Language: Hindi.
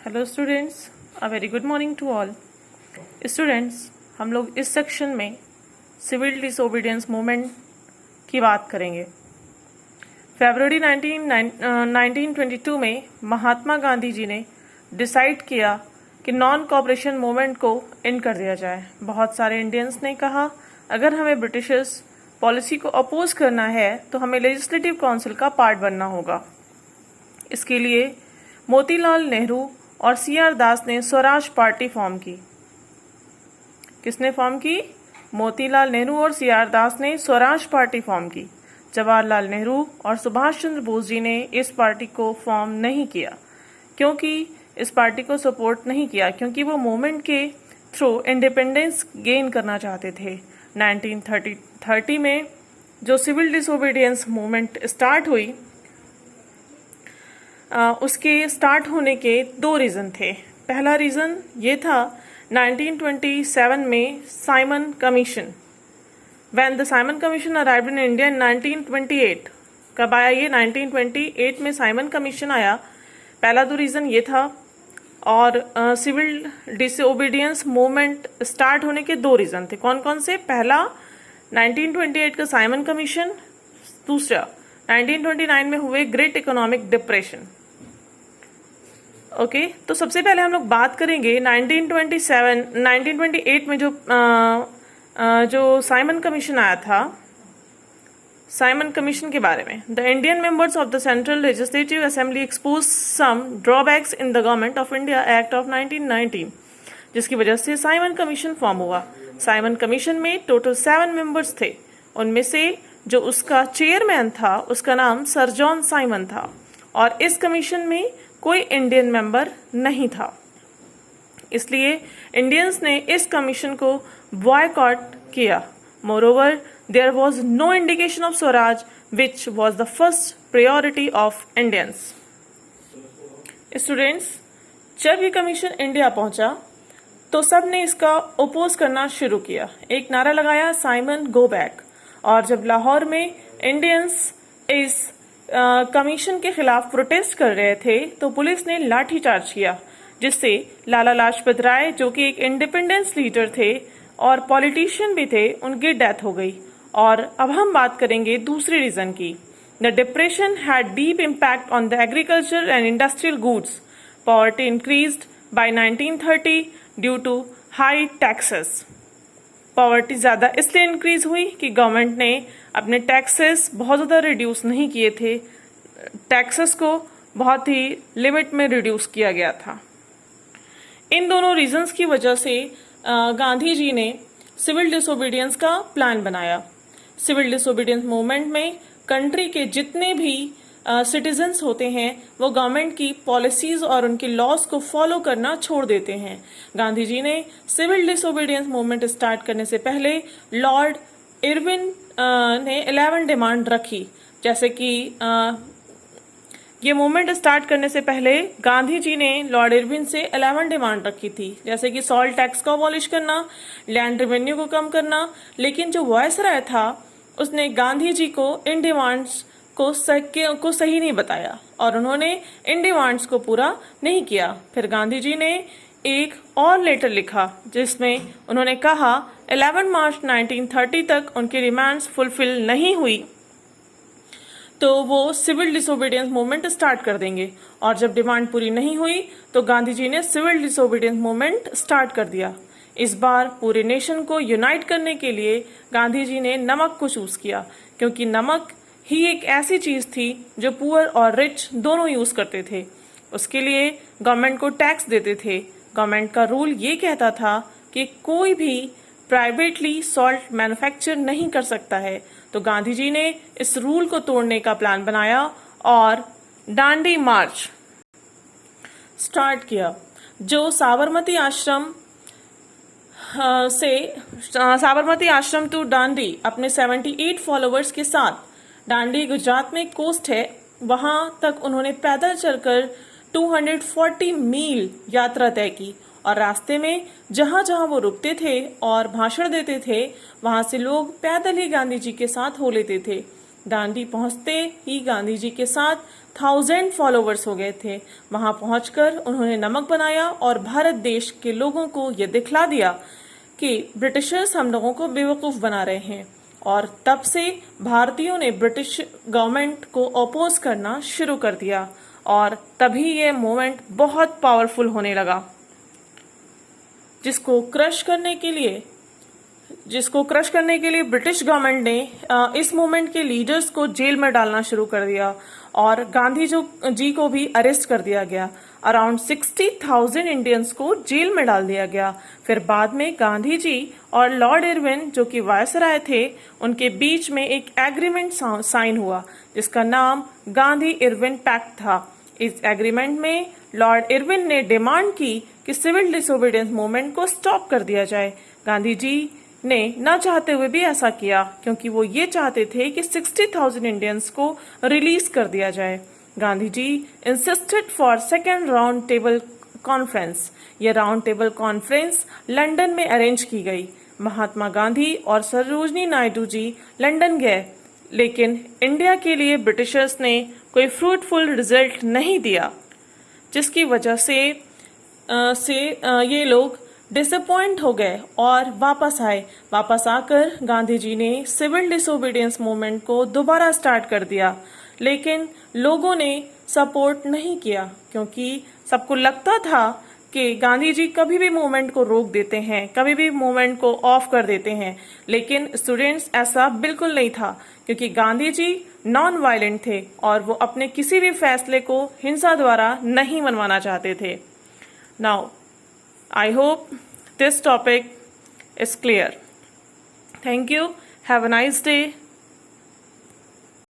Hello students, a very good morning to all students. हम लोग इस सेक्शन में सिविल डिसोबीडियंस मूवमेंट की बात करेंगे। फरवरी 1922 में महात्मा गांधी जी ने डिसाइड किया कि नॉन कॉपरेशन मूवमेंट को एंड कर दिया जाए। बहुत सारे इंडियंस ने कहा अगर हमें ब्रिटिशर्स पॉलिसी को अपोज करना है तो हमें लेजिस्लेटिव काउंसिल का पार्ट बनना होगा। इसके लिए मोतीलाल नेहरू और सीआर दास ने स्वराज पार्टी फॉर्म की। किसने फॉर्म की? मोतीलाल नेहरू और सीआर दास ने स्वराज पार्टी फॉर्म की। जवाहरलाल नेहरू और सुभाष चंद्र बोस जी ने इस पार्टी को फॉर्म नहीं किया, क्योंकि इस पार्टी को सपोर्ट नहीं किया क्योंकि वो मूवमेंट के थ्रू इंडिपेंडेंस गेन करना चाहते थे। 1930 में जो सिविल डिसोबीडियंस मूवमेंट स्टार्ट हुई, उसके स्टार्ट होने के दो रीज़न थे। पहला रीज़न ये था 1927 में Simon commission. When the Simon commission arrived in India in 1928। कब आया ये? 1928 में साइमन कमीशन आया। पहला तो रीज़न ये था। और सिविल डिसोबीडियंस मूवमेंट स्टार्ट होने के दो रीज़न थे। कौन कौन से? पहला 1928 का साइमन कमीशन, दूसरा 1929 में हुए ग्रेट इकोनॉमिक डिप्रेशन। ओके, तो सबसे पहले हम लोग बात करेंगे 1928 में जो साइमन कमीशन आया था, साइमन कमीशन के बारे में। The Indian members of the Central Legislative Assembly expose some drawbacks in the Government of India Act of 1919, जिसकी वजह से साइमन कमीशन फॉर्म हुआ। साइमन कमीशन में टोटल 7 मेंबर्स थे। उनमें से जो उसका चेयरमैन था उसका नाम सर जॉन साइमन था, और इस कमीशन में कोई इंडियन मेंबर नहीं था। इसलिए इंडियंस ने इस कमीशन को बॉयकॉट किया। Moreover, there was no indication of swaraj which was the first priority of Indians. Students, जब ये कमीशन इंडिया पहुंचा तो सब ने इसका ओपोज करना शुरू किया। एक नारा लगाया, साइमन गो बैक। और जब लाहौर में इंडियंस इस कमीशन के खिलाफ प्रोटेस्ट कर रहे थे तो पुलिस ने लाठीचार्ज किया, जिससे लाला लाजपत राय, जो कि एक इंडिपेंडेंस लीडर थे और पॉलिटिशियन भी थे, उनकी डेथ हो गई। और अब हम बात करेंगे दूसरे रीजन की। The depression had deep impact on the agriculture and industrial goods. Poverty increased by 1930 due to high taxes. Poverty ज़्यादा इसलिए इंक्रीज हुई कि गवर्नमेंट ने अपने टैक्सेस बहुत ज़्यादा रिड्यूस नहीं किए थे। टैक्सेस को बहुत ही लिमिट में रिड्यूस किया गया था। इन दोनों रीजंस की वजह से गांधी जी ने सिविल डिसोबीडियंस का प्लान बनाया। सिविल डिसोबीडियंस मूवमेंट में कंट्री के जितने भी सिटीजन्स होते हैं वो गवर्नमेंट की पॉलिसीज और उनकी लॉज को फॉलो करना छोड़ देते हैं। गांधी जी ने सिविल डिसोबीडियंस मूवमेंट स्टार्ट करने से पहले लॉर्ड इरविन ने 11 डिमांड रखी। जैसे कि ये मूवमेंट स्टार्ट करने से पहले गांधी जी ने लॉर्ड इरविन से 11 डिमांड रखी थी, जैसे कि सॉल्ट टैक्स को अबॉलिश करना, लैंड रेवेन्यू को कम करना। लेकिन जो वायसराय था उसने गांधी जी को इन डिमांड्स को सही नहीं बताया और उन्होंने इन डिमांड्स को पूरा नहीं किया। फिर गांधी जी ने एक और लेटर लिखा जिसमें उन्होंने कहा 11 मार्च 1930 तक उनकी डिमांड्स फुलफिल नहीं हुई तो वो सिविल डिसोबीडियंस मूवमेंट स्टार्ट कर देंगे। और जब डिमांड पूरी नहीं हुई तो गांधी जी ने सिविल डिसोबीडियंस मूवमेंट स्टार्ट कर दिया। इस बार पूरे नेशन को यूनाइट करने के लिए गांधी जी ने नमक को चूज किया, क्योंकि नमक ही एक ऐसी चीज थी जो पुअर और रिच दोनों यूज करते थे। उसके लिए गवर्नमेंट को टैक्स देते थे। गवर्नमेंट का रूल ये कहता था कि कोई भी प्राइवेटली सॉल्ट मैन्युफैक्चर नहीं कर सकता है। तो गांधी जी ने इस रूल को तोड़ने का प्लान बनाया और दांडी मार्च स्टार्ट किया, जो साबरमती आश्रम टू दांडी अपने 78 फॉलोअर्स के साथ, दांडी गुजरात में कोस्ट है, वहां तक उन्होंने पैदल चलकर 240 मील यात्रा तय की। और रास्ते में जहां जहां वो रुकते थे और भाषण देते थे वहां से लोग पैदल ही गांधी जी के साथ हो लेते थे। दांडी पहुंचते ही गांधी जी के साथ 1000 फॉलोवर्स हो गए थे। वहां पहुंचकर उन्होंने नमक बनाया और भारत देश के लोगों को ये दिखला दिया कि ब्रिटिशर्स हम लोगों को बेवकूफ़ बना रहे हैं। और तब से भारतीयों ने ब्रिटिश गवर्नमेंट को अपोज करना शुरू कर दिया और तभी ये मूवमेंट बहुत पावरफुल होने लगा, जिसको क्रश करने के लिए ब्रिटिश गवर्नमेंट ने इस मूवमेंट के लीडर्स को जेल में डालना शुरू कर दिया और गांधी जी को भी अरेस्ट कर दिया गया। अराउंड 60,000 इंडियंस को जेल में डाल दिया गया। फिर बाद में गांधी जी और लॉर्ड इरविन, जो कि वायसराय थे, उनके बीच में एक एग्रीमेंट साइन हुआ जिसका नाम गांधी इरविन पैक्ट था। इस एग्रीमेंट में लॉर्ड इरविन ने डिमांड की कि सिविल डिसोबीडियंस मूवमेंट को स्टॉप कर दिया जाए। गांधी जी ने न चाहते हुए भी ऐसा किया क्योंकि वो ये चाहते थे कि 60,000 इंडियंस को रिलीज कर दिया जाए। Gandhi ji insisted for second round table conference. ये राउंड टेबल कॉन्फ्रेंस लंदन में अरेंज की गई। महात्मा गांधी और सरोजनी नायडू जी लंदन गए, लेकिन इंडिया के लिए ब्रिटिशर्स ने कोई फ्रूटफुल रिजल्ट नहीं दिया, जिसकी वजह से ये लोग डिसअपॉइंट हो गए और वापस आए। वापस आकर गांधी जी ने सिविल डिसोबीडियंस मूवमेंट को दोबारा स्टार्ट कर दिया, लेकिन लोगों ने सपोर्ट नहीं किया क्योंकि सबको लगता था कि गांधी जी कभी भी मूवमेंट को रोक देते हैं, कभी भी मूवमेंट को ऑफ कर देते हैं। लेकिन स्टूडेंट्स, ऐसा बिल्कुल नहीं था क्योंकि गांधी जी नॉन वायलेंट थे और वो अपने किसी भी फैसले को हिंसा द्वारा नहीं मनवाना चाहते थे। Now I hope this topic is clear. Thank you. Have a nice day.